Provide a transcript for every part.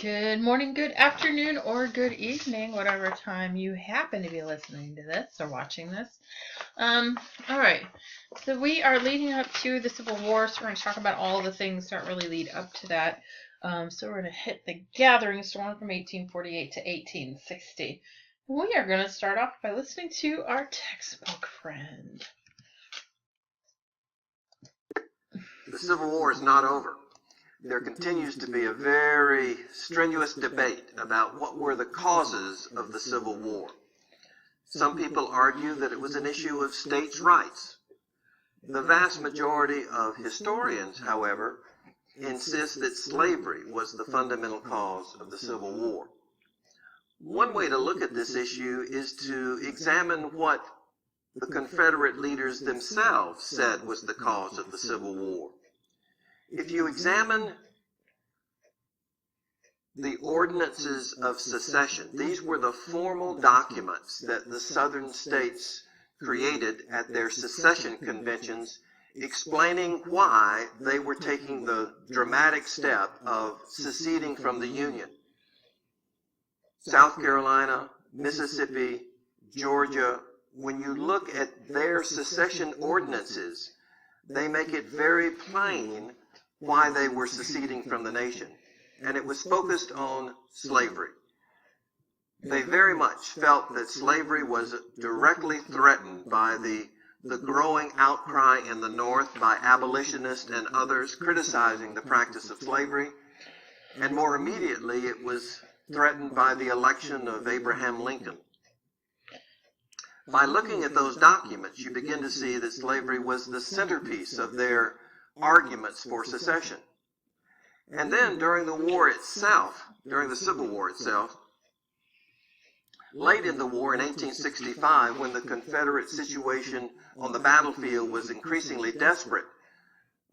Good morning, good afternoon, or good evening, whatever time you happen to be listening to this or watching this. All right. So we are leading up to the Civil War, so we're going to talk about all the things that really lead up to that. So we're going to hit the gathering storm from 1848 to 1860. We are going to start off by listening to our textbook friend. The Civil War is not over. There continues to be a very strenuous debate about what were the causes of the Civil War. Some people argue that it was an issue of states' rights. The vast majority of historians, however, insist that slavery was the fundamental cause of the Civil War. One way to look at this issue is to examine what the Confederate leaders themselves said was the cause of the Civil War. If you examine the ordinances of secession, these were the formal documents that the Southern states created at their secession conventions, explaining why they were taking the dramatic step of seceding from the Union. South Carolina, Mississippi, Georgia, when you look at their secession ordinances, they make it very plain why they were seceding from the nation, and it was focused on slavery. They very much felt that slavery was directly threatened by the growing outcry in the North by abolitionists and others criticizing the practice of slavery, and more immediately it was threatened by the election of Abraham Lincoln. By looking at those documents, you begin to see that slavery was the centerpiece of their arguments for secession. And then during the war itself, during the Civil War itself, late in the war in 1865, when the Confederate situation on the battlefield was increasingly desperate,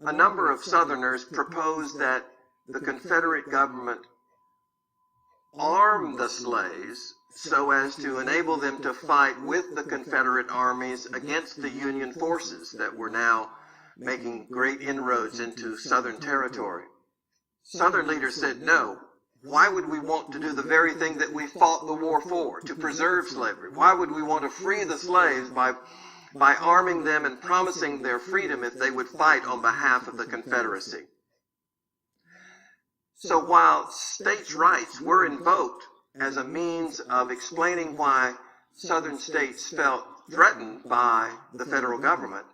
a number of Southerners proposed that the Confederate government arm the slaves so as to enable them to fight with the Confederate armies against the Union forces that were now making great inroads into Southern territory. Southern leaders said, no, why would we want to do the very thing that we fought the war for, to preserve slavery? Why would we want to free the slaves by arming them and promising their freedom if they would fight on behalf of the Confederacy? So while states' rights were invoked as a means of explaining why Southern states felt threatened by the federal government,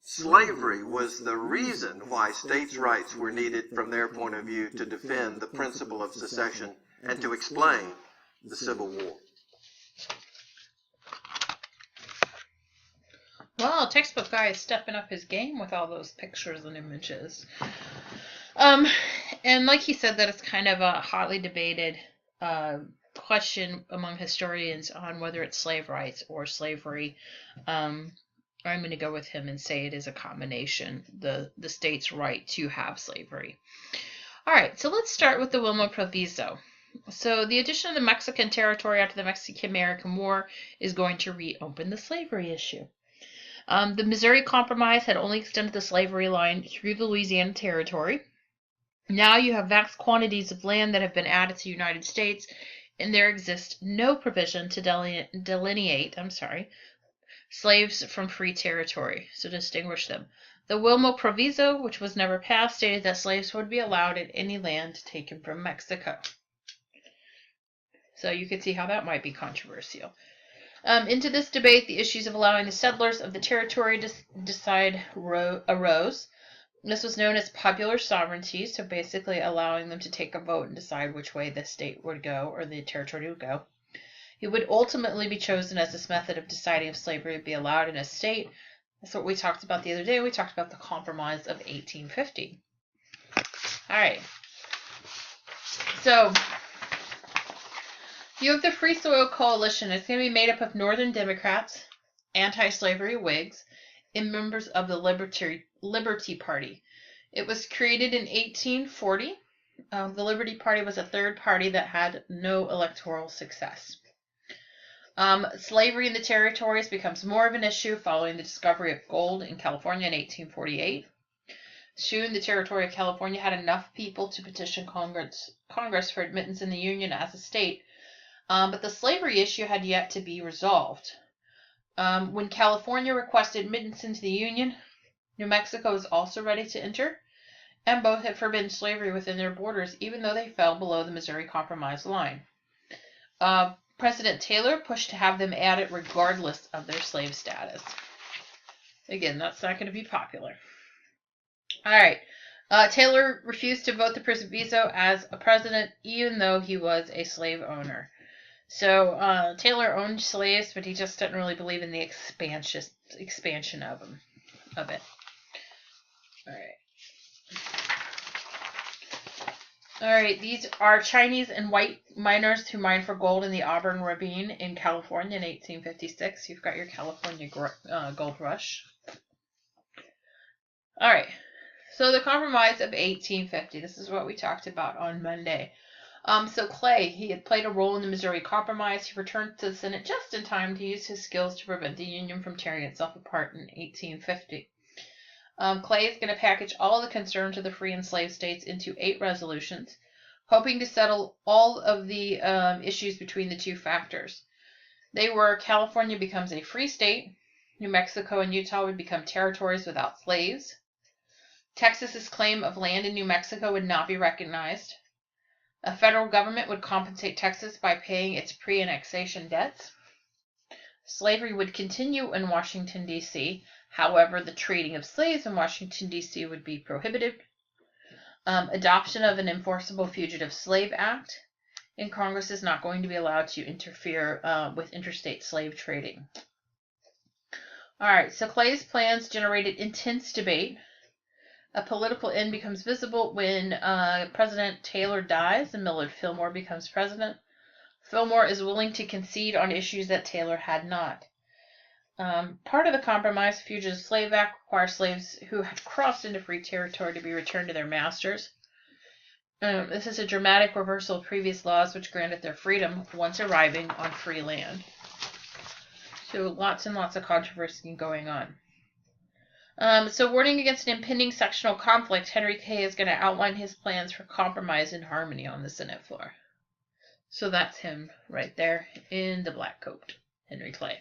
slavery was the reason why states' rights were needed from their point of view to defend the principle of secession and to explain the Civil War. Well, textbook guy is stepping up his game with all those pictures and images. And like he said, that it's kind of a hotly debated question among historians on whether it's slave rights or slavery. I'm going to go with him and say it is a combination, the state's right to have slavery. All right, so let's start with the Wilmot Proviso. So the addition of the Mexican territory after the Mexican-American War is going to reopen the slavery issue. The Missouri Compromise had only extended the slavery line through the Louisiana Territory. Now you have vast quantities of land that have been added to the United States, and there exists no provision to delineate slaves from free territory, so distinguish them. The Wilmot Proviso, which was never passed, stated that slaves would be allowed in any land taken from Mexico. So you can see how that might be controversial. Into this debate, the issues of allowing the settlers of the territory to decide arose. This was known as popular sovereignty, so basically allowing them to take a vote and decide which way the state would go or the territory would go. It would ultimately be chosen as this method of deciding if slavery would be allowed in a state. That's what we talked about the other day. We talked about the Compromise of 1850. All right. So you have the Free Soil Coalition. It's going to be made up of Northern Democrats, anti-slavery Whigs, and members of the Liberty Party. It was created in 1840. The Liberty Party was a third party that had no electoral success. Slavery in the territories becomes more of an issue following the discovery of gold in California in 1848. Soon, the territory of California had enough people to petition Congress for admittance in the Union as a state, but the slavery issue had yet to be resolved. When California requested admittance into the Union, New Mexico was also ready to enter, and both had forbidden slavery within their borders, even though they fell below the Missouri Compromise line. President Taylor pushed to have them added regardless of their slave status. Again, that's not going to be popular. All right. Taylor refused to vote the proviso as a president, even though he was a slave owner. So Taylor owned slaves, but he just didn't really believe in the expansion of it. All right. These are Chinese and white miners who mined for gold in the Auburn Ravine in California in 1856. You've got your California gold rush. All right. So the Compromise of 1850. This is what we talked about on Monday. So Clay, he had played a role in the Missouri Compromise. He returned to the Senate just in time to use his skills to prevent the Union from tearing itself apart in 1850. Clay is going to package all the concerns of the free and slave states into 8 resolutions, hoping to settle all of the issues between the two factors. They were: California becomes a free state, New Mexico and Utah would become territories without slaves, Texas's claim of land in New Mexico would not be recognized, a federal government would compensate Texas by paying its pre-annexation debts, slavery would continue in Washington, D.C., however, the trading of slaves in Washington, D.C. would be prohibited, adoption of an enforceable Fugitive Slave Act, and Congress is not going to be allowed to interfere with interstate slave trading. All right, so Clay's plans generated intense debate. A political end becomes visible when President Taylor dies and Millard Fillmore becomes president. Fillmore is willing to concede on issues that Taylor had not. Part of the Compromise, Fugitive Slave Act, requires slaves who had crossed into free territory to be returned to their masters. This is a dramatic reversal of previous laws which granted their freedom once arriving on free land. So lots and lots of controversy going on. So warning against an impending sectional conflict, Henry Clay is going to outline his plans for compromise and harmony on the Senate floor. So that's him right there in the black coat, Henry Clay.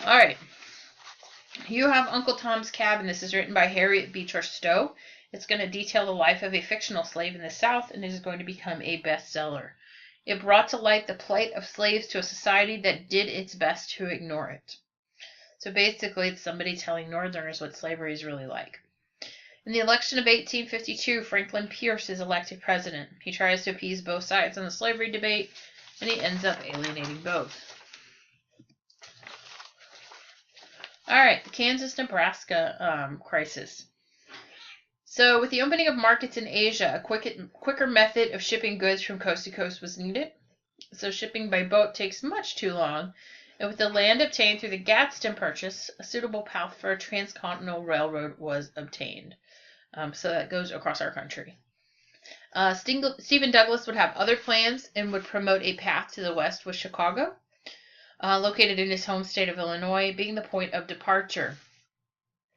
All right. You have Uncle Tom's Cabin. This is written by Harriet Beecher Stowe. It's going to detail the life of a fictional slave in the South, and it is going to become a bestseller. It brought to light the plight of slaves to a society that did its best to ignore it. So basically, it's somebody telling Northerners what slavery is really like. In the election of 1852, Franklin Pierce is elected president. He tries to appease both sides on the slavery debate, and he ends up alienating both. All right, the Kansas-Nebraska crisis. So with the opening of markets in Asia, a quicker method of shipping goods from coast to coast was needed. So shipping by boat takes much too long. And with the land obtained through the Gadsden Purchase, a suitable path for a transcontinental railroad was obtained. So that goes across our country. Stephen Douglas would have other plans and would promote a path to the west with Chicago, located in his home state of Illinois, being the point of departure.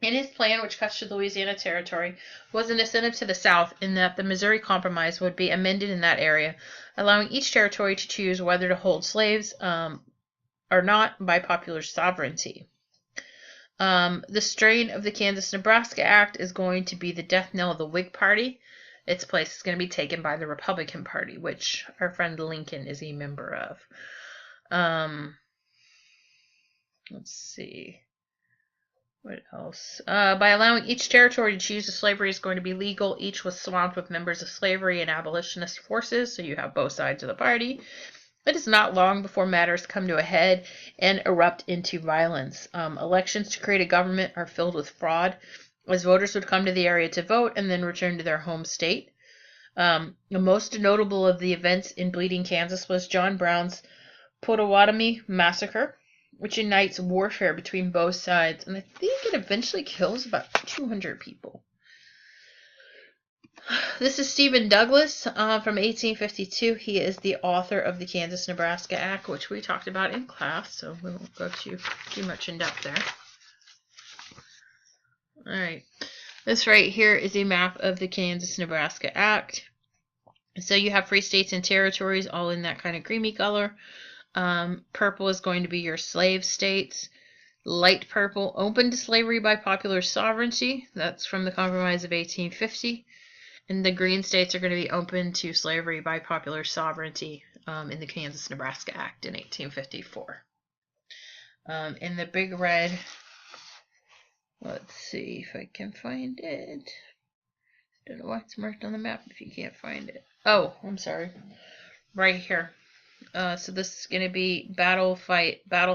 In his plan, which cuts to the Louisiana Territory, was an incentive to the South in that the Missouri Compromise would be amended in that area, allowing each territory to choose whether to hold slaves or not by popular sovereignty. The strain of the Kansas-Nebraska Act is going to be the death knell of the Whig Party. Its place is going to be taken by the Republican Party, which our friend Lincoln is a member of. Let's see. What else? By allowing each territory to choose if slavery is going to be legal, each was swamped with members of slavery and abolitionist forces, so you have both sides of the party. It is not long before matters come to a head and erupt into violence. Elections to create a government are filled with fraud, as voters would come to the area to vote and then return to their home state. The most notable of the events in Bleeding Kansas was John Brown's Pottawatomie Massacre, which unites warfare between both sides, and I think it eventually kills about 200 people. This is Stephen Douglas from 1852. He is the author of the Kansas-Nebraska Act, which we talked about in class, so we won't go too much in depth there. All right. This right here is a map of the Kansas-Nebraska Act. So you have free states and territories all in that kind of creamy color. Purple is going to be your slave states. Light purple, open to slavery by popular sovereignty. That's from the Compromise of 1850. And the green states are going to be open to slavery by popular sovereignty in the Kansas-Nebraska Act in 1854. In the big red, let's see if I can find it. Don't know why it's marked on the map if you can't find it. Oh, I'm sorry. Right here. So this is going to be battle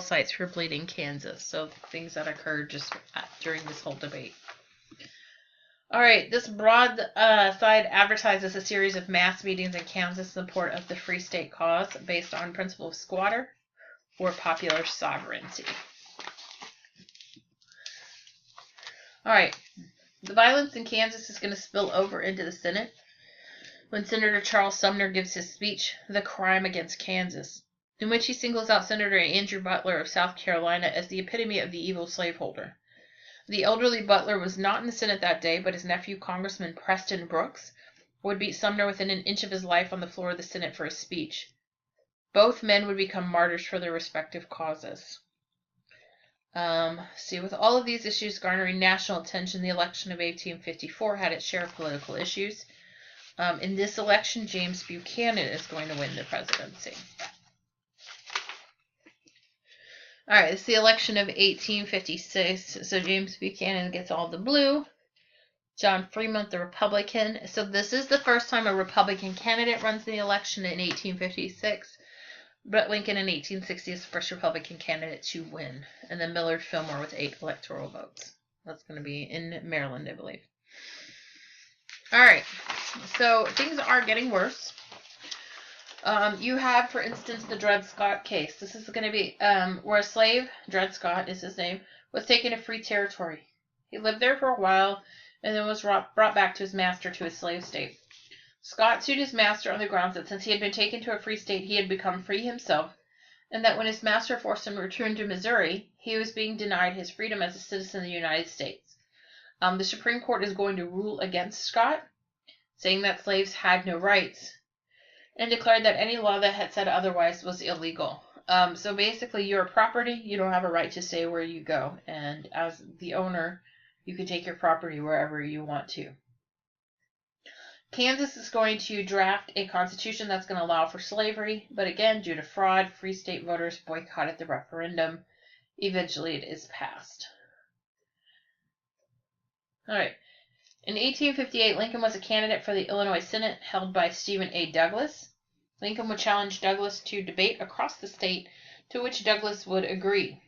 sites for Bleeding Kansas. So things that occurred just during this whole debate. All right, this broadside advertises a series of mass meetings in Kansas in support of the Free State cause based on principle of squatter or popular sovereignty. All right, the violence in Kansas is going to spill over into the Senate when Senator Charles Sumner gives his speech, The Crime Against Kansas, in which he singles out Senator Andrew Butler of South Carolina as the epitome of the evil slaveholder. The elderly Butler was not in the Senate that day, but his nephew, Congressman Preston Brooks, would beat Sumner within an inch of his life on the floor of the Senate for his speech. Both men would become martyrs for their respective causes. With all of these issues garnering national attention, the election of 1854 had its share of political issues. In this election, James Buchanan is going to win the presidency. All right, it's the election of 1856. So James Buchanan gets all the blue. John Fremont, the Republican. So this is the first time a Republican candidate runs the election in 1856. Brett Lincoln in 1860 is the first Republican candidate to win. And then Millard Fillmore with 8 electoral votes. That's going to be in Maryland, I believe. All right, so things are getting worse. You have, for instance, the Dred Scott case. This is going to be where a slave, Dred Scott is his name, was taken to free territory. He lived there for a while and then was brought back to his master to his slave state. Scott sued his master on the grounds that since he had been taken to a free state, he had become free himself, and that when his master forced him to return to Missouri, he was being denied his freedom as a citizen of the United States. The Supreme Court is going to rule against Scott, saying that slaves had no rights, and declared that any law that had said otherwise was illegal. So basically, your property, you don't have a right to say where you go, and as the owner, you can take your property wherever you want to. Kansas is going to draft a constitution that's going to allow for slavery, but again, due to fraud, free state voters boycotted the referendum. Eventually, it is passed. All right. In 1858, Lincoln was a candidate for the Illinois Senate, held by Stephen A. Douglas. Lincoln would challenge Douglas to debate across the state, to which Douglas would agree.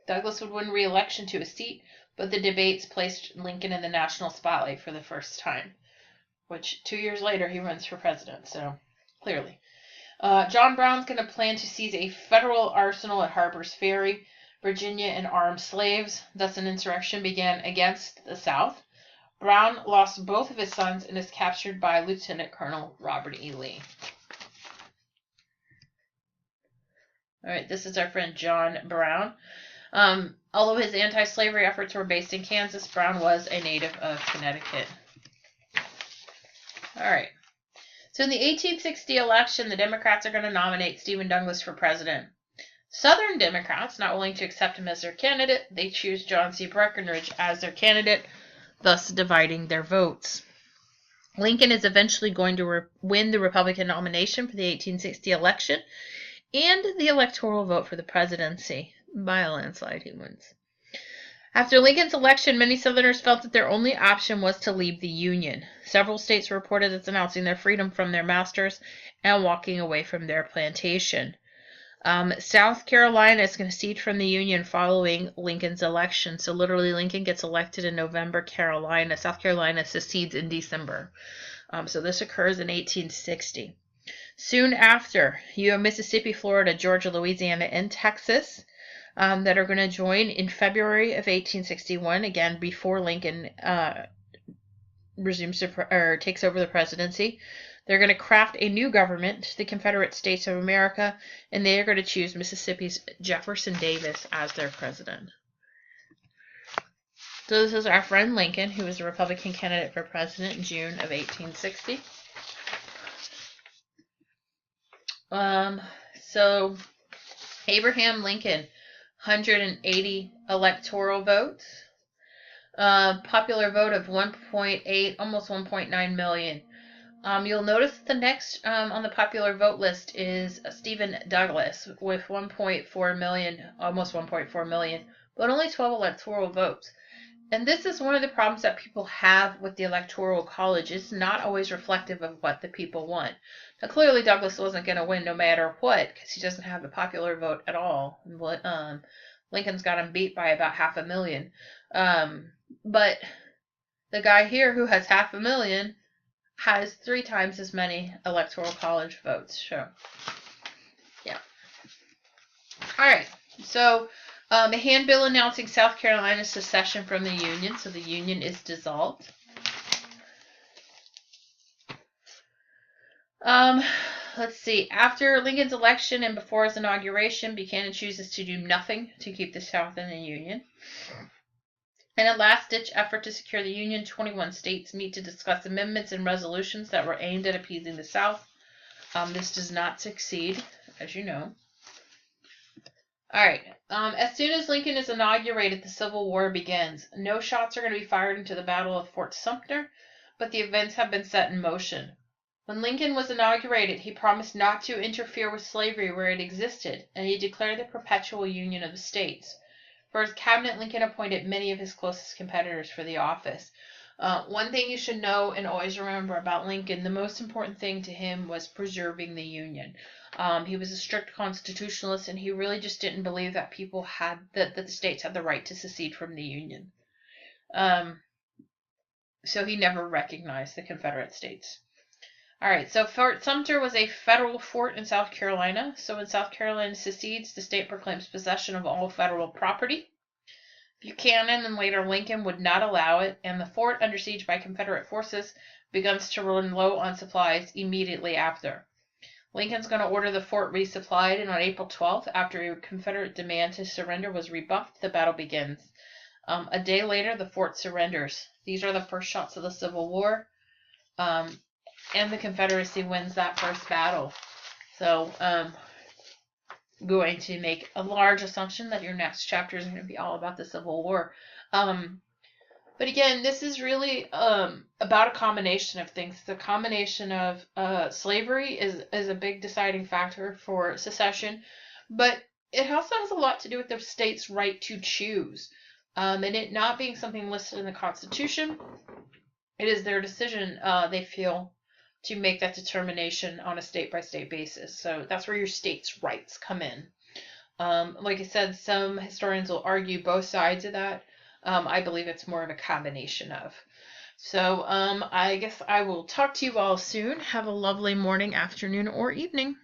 Douglas would win re-election to a seat, but the debates placed Lincoln in the national spotlight for the first time, which 2 years later he runs for president, so clearly. John Brown's going to plan to seize a federal arsenal at Harper's Ferry, Virginia, and arm slaves. Thus an insurrection began against the South. Brown lost both of his sons and is captured by Lieutenant Colonel Robert E. Lee. All right, this is our friend John Brown. Although his anti-slavery efforts were based in Kansas, Brown was a native of Connecticut. All right. So in the 1860 election, the Democrats are going to nominate Stephen Douglas for president. Southern Democrats, not willing to accept him as their candidate, they choose John C. Breckinridge as their candidate, thus dividing their votes. Lincoln is eventually going to win the Republican nomination for the 1860 election and the electoral vote for the presidency. By a landslide, he wins. After Lincoln's election, many Southerners felt that their only option was to leave the Union. Several states reported as announcing their freedom from their masters and walking away from their plantation. South Carolina is going to secede from the Union following Lincoln's election. So literally Lincoln gets elected in November, South Carolina secedes in December. So this occurs in 1860. Soon after, you have Mississippi, Florida, Georgia, Louisiana, and Texas that are going to join in February of 1861, again before Lincoln takes over the presidency. They're going to craft a new government, the Confederate States of America, and they are going to choose Mississippi's Jefferson Davis as their president. So this is our friend Lincoln, who was a Republican candidate for president in June of 1860. So Abraham Lincoln, 180 electoral votes. Popular vote of 1.8, almost 1.9 million. You'll notice the next on the popular vote list is Stephen Douglas with 1.4 million, almost 1.4 million, but only 12 electoral votes. And this is one of the problems that people have with the Electoral College. It's not always reflective of what the people want. Now, clearly Douglas wasn't going to win no matter what, because he doesn't have the popular vote at all. Lincoln's got him beat by about 500,000. But the guy here who has 500,000 has 3 times as many Electoral College votes. So, yeah. All right. So, a handbill announcing South Carolina's secession from the Union. So the Union is dissolved. Let's see. After Lincoln's election and before his inauguration, Buchanan chooses to do nothing to keep the South in the Union. In a last-ditch effort to secure the Union, 21 states meet to discuss amendments and resolutions that were aimed at appeasing the South. This does not succeed, as you know. All right. As soon as Lincoln is inaugurated, the Civil War begins. No shots are going to be fired into the Battle of Fort Sumter, but the events have been set in motion. When Lincoln was inaugurated, he promised not to interfere with slavery where it existed, and he declared the perpetual union of the states. For his cabinet, Lincoln appointed many of his closest competitors for the office. One thing you should know and always remember about Lincoln, the most important thing to him was preserving the Union. He was a strict constitutionalist, and he really just didn't believe that that the states had the right to secede from the Union. So he never recognized the Confederate States. All right, so Fort Sumter was a federal fort in South Carolina. So when South Carolina secedes, the state proclaims possession of all federal property. Buchanan and later Lincoln would not allow it, and the fort, under siege by Confederate forces, begins to run low on supplies immediately after. Lincoln's going to order the fort resupplied, and on April 12th, after a Confederate demand to surrender was rebuffed, the battle begins. A day later, the fort surrenders. These are the first shots of the Civil War. And the Confederacy wins that first battle. So, going to make a large assumption that your next chapter is going to be all about the Civil War. But again, this is really about a combination of things. The combination of slavery is a big deciding factor for secession, but it also has a lot to do with the state's right to choose. And it not being something listed in the Constitution, it is their decision, they feel, to make that determination on a state-by-state basis. So that's where your state's rights come in. Like I said, some historians will argue both sides of that. I believe it's more of a combination of. So I guess I will talk to you all soon. Have a lovely morning, afternoon, or evening.